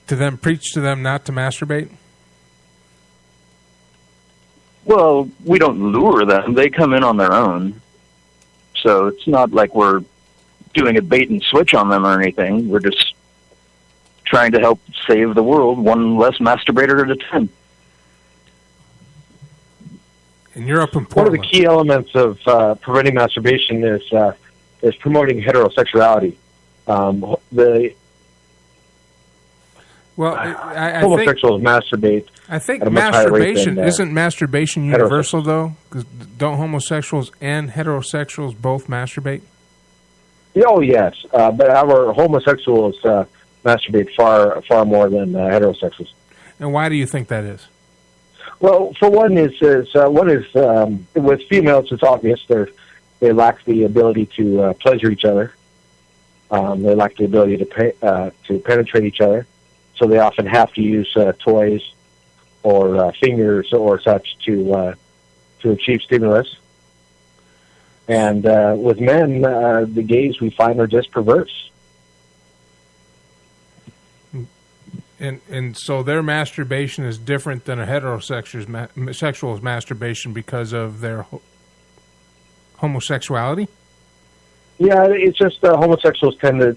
to them, preach to them not to masturbate? Well, we don't lure them. They come in on their own. So it's not like we're doing a bait and switch on them or anything. We're just trying to help save the world, one less masturbator at a time. And you're up in Portland. One of the key elements of preventing masturbation is promoting heterosexuality. I homosexuals masturbate. I think masturbation isn't masturbation universal though, because don't homosexuals and heterosexuals both masturbate? Oh yes, but our homosexuals masturbate far more than heterosexuals. And why do you think that is? Well, for one is with females, it's obvious they lack the ability to pleasure each other. They lack the ability to penetrate each other, so they often have to use toys or fingers or such to achieve stimulus. And with men, the gays we find are just perverse. And so their masturbation is different than a heterosexual's masturbation because of their homosexuality? Yeah, it's just homosexuals tend to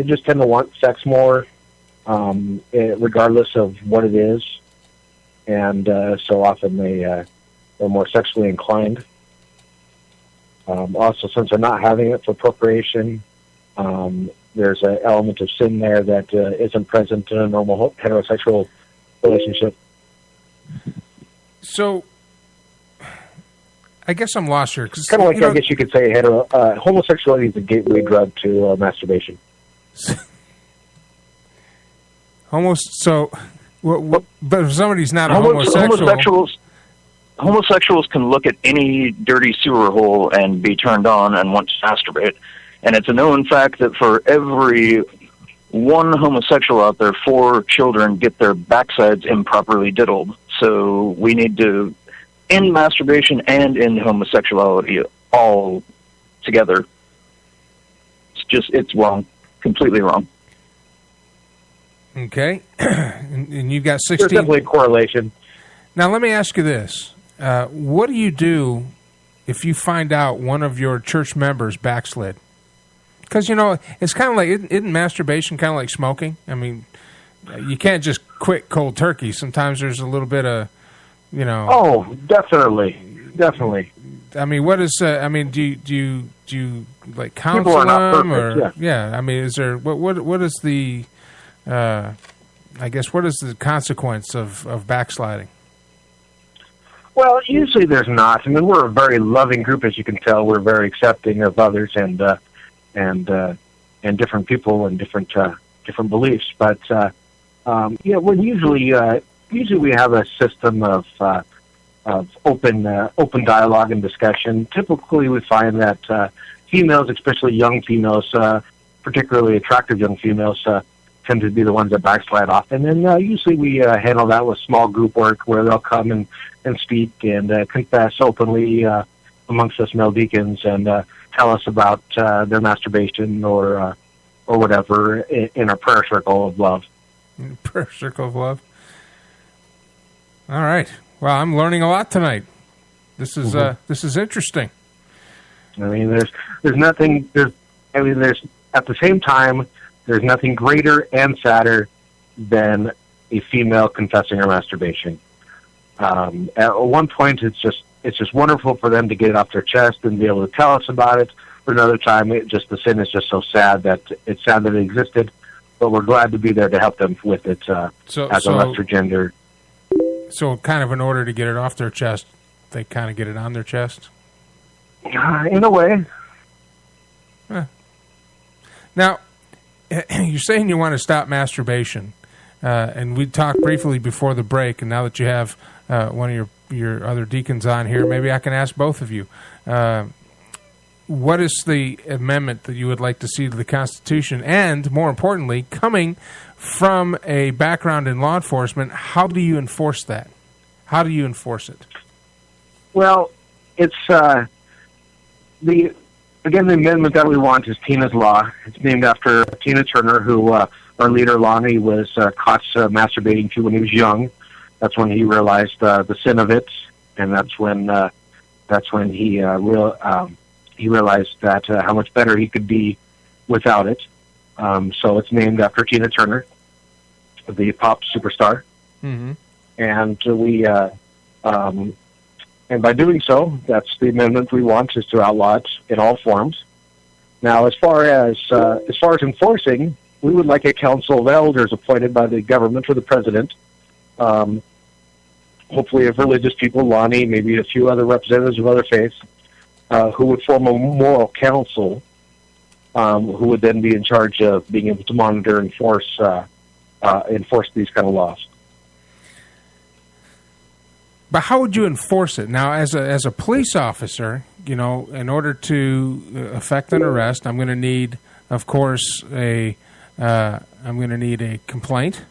just want sex more, regardless of what it is, and so often they're more sexually inclined. Also, since they're not having it for procreation, there's an element of sin there that isn't present in a normal heterosexual relationship. So, I guess I'm lost here. Kind of like, I guess you could say homosexuality is a gateway drug to masturbation. But if somebody's not a homosexual... Homosexuals can look at any dirty sewer hole and be turned on and want to masturbate. And it's a known fact that for every one homosexual out there, 4 children get their backsides improperly diddled. So we need to end masturbation and end homosexuality all together. It's wrong. Completely wrong. Okay. and you've got 16... There's definitely a correlation. Now, let me ask you this. What do you do if you find out one of your church members backslid? Because, it's kind of like, isn't masturbation kind of like smoking? I mean, you can't just quit cold turkey. Sometimes there's a little bit of, Oh, definitely. I mean, what is, do you like counsel People are not them? perfect, yeah, I mean, is there, what is the, I guess, what is the consequence of backsliding? Well, usually there's not. I mean, we're a very loving group, as you can tell. We're very accepting of others and different people and different beliefs. But well, usually we have a system of open dialogue and discussion. Typically, we find that females, especially young females, particularly attractive young females, tend to be the ones that backslide often. And usually we handle that with small group work where they'll come and speak and confess openly amongst us male deacons and tell us about their masturbation or whatever in a prayer circle of love. Prayer circle of love. All right. Well, I'm learning a lot tonight. This is this is interesting. I mean, there's nothing. There's at the same time, there's nothing greater and sadder than a female confessing her masturbation. At one point, it's just wonderful for them to get it off their chest and be able to tell us about it. But another time, the sin is just so sad that it's sad that it existed. But we're glad to be there to help them with it as a lesser gender. So, kind of in order to get it off their chest, they kind of get it on their chest? In a way. Now, you're saying you want to stop masturbation, and we talked briefly before the break, and now that you have one of your other deacons on here, maybe I can ask both of you. What is the amendment that you would like to see to the Constitution? And, more importantly, coming from a background in law enforcement, how do you enforce that? How do you enforce it? Well, it's the again, the amendment that we want is Tina's Law. It's named after Tina Turner, who our leader Lonnie was caught masturbating to when he was young. That's when he realized the sin of it, and that's when he realized that how much better he could be without it. So it's named after Tina Turner, the pop superstar. Mm-hmm. And and by doing so, that's the amendment we want, is to outlaw it in all forms. Now, as far as enforcing, we would like a council of elders appointed by the government or the president, hopefully of religious people, Lonnie, maybe a few other representatives of other faiths, who would form a moral council, who would then be in charge of being able to monitor and enforce these kind of laws. But how would you enforce it? Now, as a police officer, in order to effect an arrest, I'm going to need, of course, I'm going to need a complaint.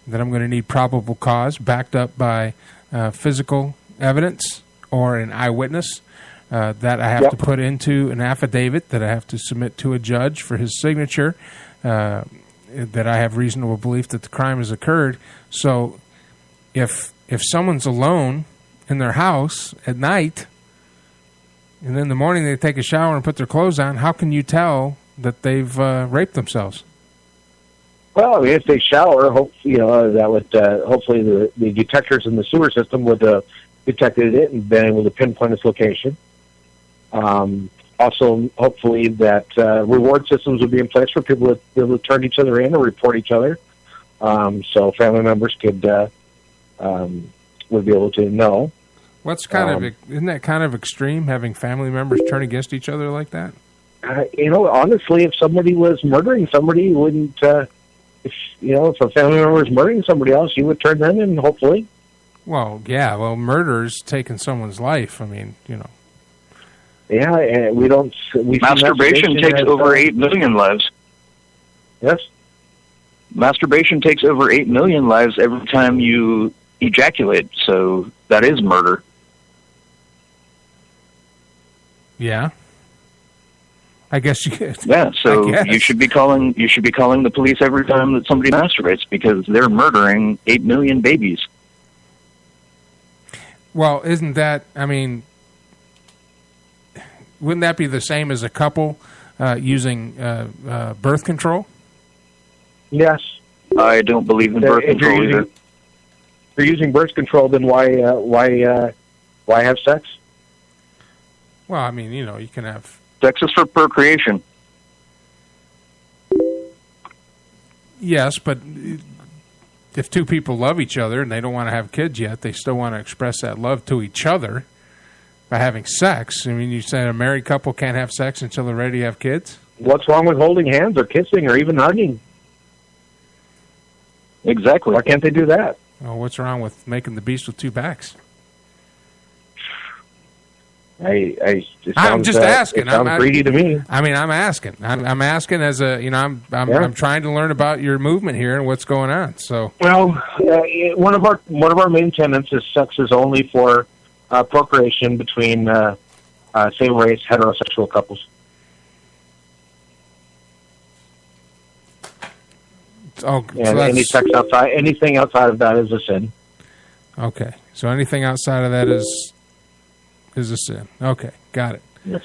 Then I'm going to need probable cause backed up by physical evidence or an eyewitness that I have to put into an affidavit that I have to submit to a judge for his signature, that I have reasonable belief that the crime has occurred. So if someone's alone in their house at night and in the morning they take a shower and put their clothes on, how can you tell that they've raped themselves? Well, I mean, if they shower, that would hopefully the detectors in the sewer system would detected it and been able to pinpoint its location. Also, hopefully that reward systems would be in place for people to be able to turn each other in or report each other, so family members would be able to know. Isn't that kind of extreme, having family members turn against each other like that? Honestly, if somebody was murdering somebody, you wouldn't. If a family member was murdering somebody else, you would turn them in, hopefully. Well, yeah. Well, murder's taking someone's life. I mean, Yeah, and we don't. Masturbation takes over 8 million lives. Yes. Masturbation takes over 8 million lives every time you ejaculate, so that is murder. Yeah. I guess you could. Yeah, so you should be calling the police every time that somebody masturbates, because they're murdering 8 million babies. Well, isn't that, wouldn't that be the same as a couple using birth control? Yes. I don't believe in birth control either. If you're using birth control, then why have sex? Well, you can have... Sex is for procreation. Yes, but if two people love each other and they don't want to have kids yet, they still want to express that love to each other by having sex. You say a married couple can't have sex until they're ready to have kids? What's wrong with holding hands or kissing or even hugging? Exactly. Why can't they do that? Well, what's wrong with making the beast with two backs? I'm just asking. It sounds greedy to me. I'm asking. I'm asking as a, I'm trying to learn about your movement here and what's going on. So, well, one of our main tenets is sex is only for procreation between same-race heterosexual couples. Oh, and anything outside of that is a sin. Okay, so anything outside of that is a sin. Okay, got it. Yes.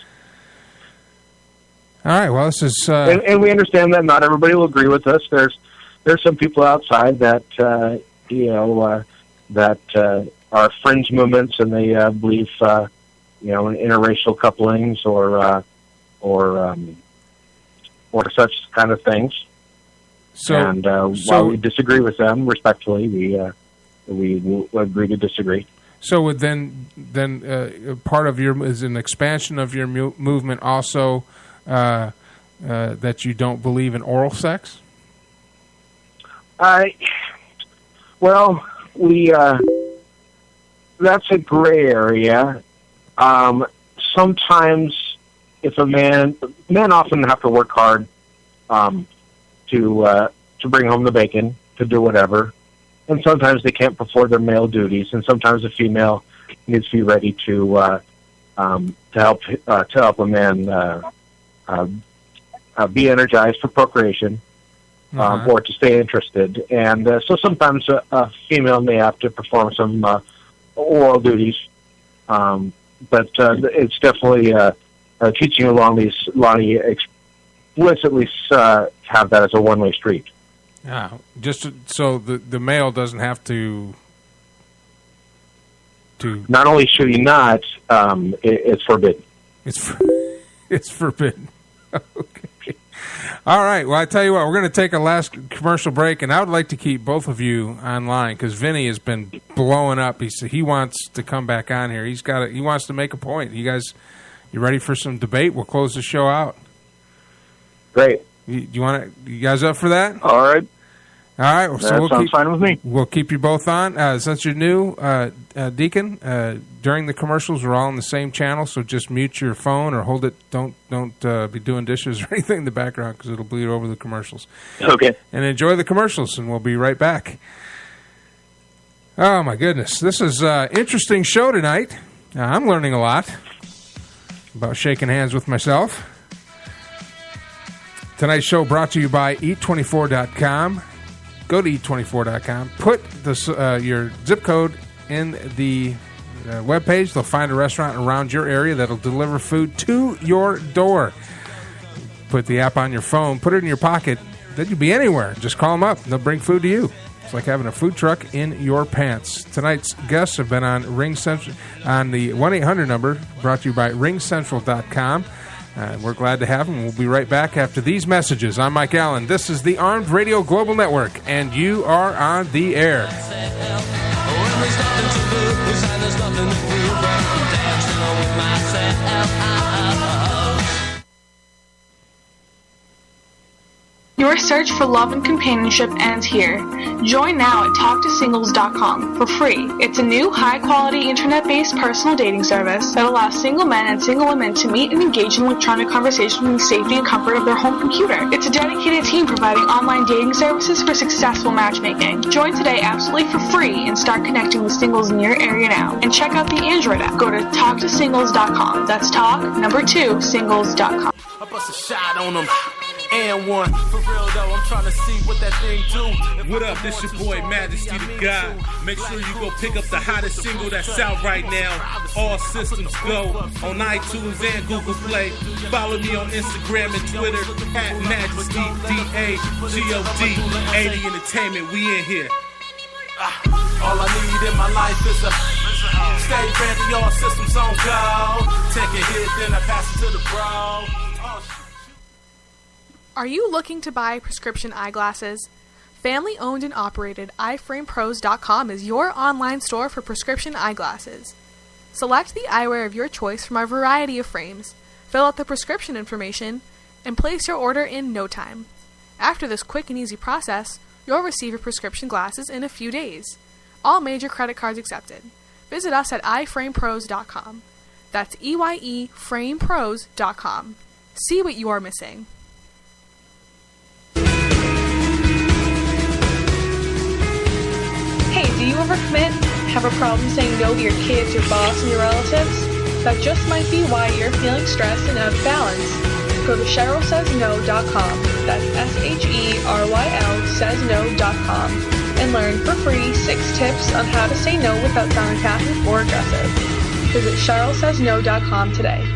All right. Well, this is, and we understand that not everybody will agree with us. There's some people outside that are fringe movements, and they believe in interracial couplings or such kind of things. While we disagree with them respectfully, we will agree to disagree. So would then part of is an expansion of your movement also that you don't believe in oral sex? That's a gray area. Sometimes, if men often have to work hard to bring home the bacon, to do whatever. And sometimes they can't perform their male duties, and sometimes the female needs to be ready to help a man be energized for procreation, or to stay interested. And so sometimes a female may have to perform some oral duties, but it's definitely teaching along these. Lonnie explicitly have that as a one-way street. Yeah, just so the male doesn't have to. Not only should he not, it's forbidden. It's forbidden. Okay. All right. Well, I tell you what, we're going to take a last commercial break, and I would like to keep both of you online because Vinny has been blowing up. He wants to come back on here. He wants to make a point. You guys, you ready for some debate? We'll close the show out. Great. You guys up for that? All right. All right. Well, that sounds fine with me. We'll keep you both on. Since you're new, Deacon, during the commercials, we're all on the same channel, so just mute your phone or hold it. Don't be doing dishes or anything in the background because it'll bleed over the commercials. Okay. And enjoy the commercials, and we'll be right back. Oh, my goodness. This is an interesting show tonight. I'm learning a lot about shaking hands with myself. Tonight's show brought to you by Eat24.com. Go to eat24.com. Put your zip code in the webpage. They'll find a restaurant around your area that'll deliver food to your door. Put the app on your phone. Put it in your pocket. Then you'll be anywhere. Just call them up. They'll bring food to you. It's like having a food truck in your pants. Tonight's guests have been on Ring Central on the 1-800 number brought to you by ringcentral.com. We're glad to have them. We'll be right back after these messages. I'm Mike Allen. This is the Armed Radio Global Network, and you are on the air. Your search for love and companionship ends here. Join now at TalkToSingles.com for free. It's a new, high-quality, internet-based personal dating service that allows single men and single women to meet and engage in electronic conversation in the safety and comfort of their home computer. It's a dedicated team providing online dating services for successful matchmaking. Join today absolutely for free and start connecting with singles in your area now. And check out the Android app. Go to TalkToSingles.com. That's Singles.com. I bust a shot on them. And one. For real though, I'm trying to see what that thing do. What up, this your boy Majesty the God. Make sure you go pick up the hottest single that's out right now. All systems go on iTunes and Google Play. Follow me on Instagram and Twitter at Majesty DAGOD 80 Entertainment. We in here. All I need in my life is a stay ready, all systems on go. Take a hit, then I pass it to the bro. Are you looking to buy prescription eyeglasses? Family owned and operated iFramePros.com is your online store for prescription eyeglasses. Select the eyewear of your choice from our variety of frames, fill out the prescription information, and place your order in no time. After this quick and easy process, you'll receive your prescription glasses in a few days. All major credit cards accepted. Visit us at iFramePros.com. That's EYEFramePros.com. See what you are missing. Hey, do you overcommit? Have a problem saying no to your kids, your boss, and your relatives? That just might be why you're feeling stressed and out of balance. Go to CherylSaysNo.com. That's SHERYL saysno.com and learn for free 6 tips on how to say no without sounding passive or aggressive. Visit CherylSaysNo.com today.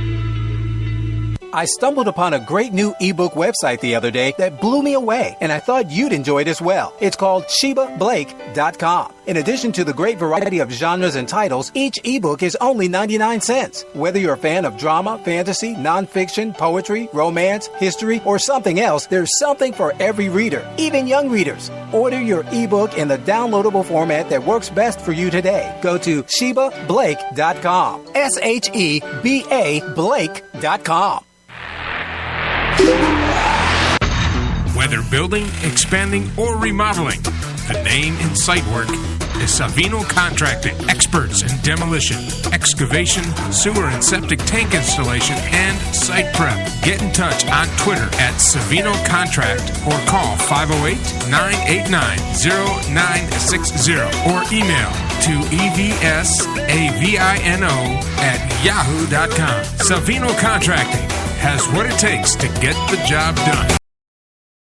I stumbled upon a great new ebook website the other day that blew me away, and I thought you'd enjoy it as well. It's called ShebaBlake.com. In addition to the great variety of genres and titles, each ebook is only 99 cents. Whether you're a fan of drama, fantasy, nonfiction, poetry, romance, history, or something else, there's something for every reader, even young readers. Order your ebook in the downloadable format that works best for you today. Go to ShebaBlake.com. SHEBA Blake.com. Whether building, expanding, or remodeling, the name in site work is Savino Contracting. Experts in demolition, excavation, sewer and septic tank installation, and site prep. Get in touch on Twitter at Savino Contract or call 508-989-0960 or email to evsavino@yahoo.com. Savino Contracting has what it takes to get the job done.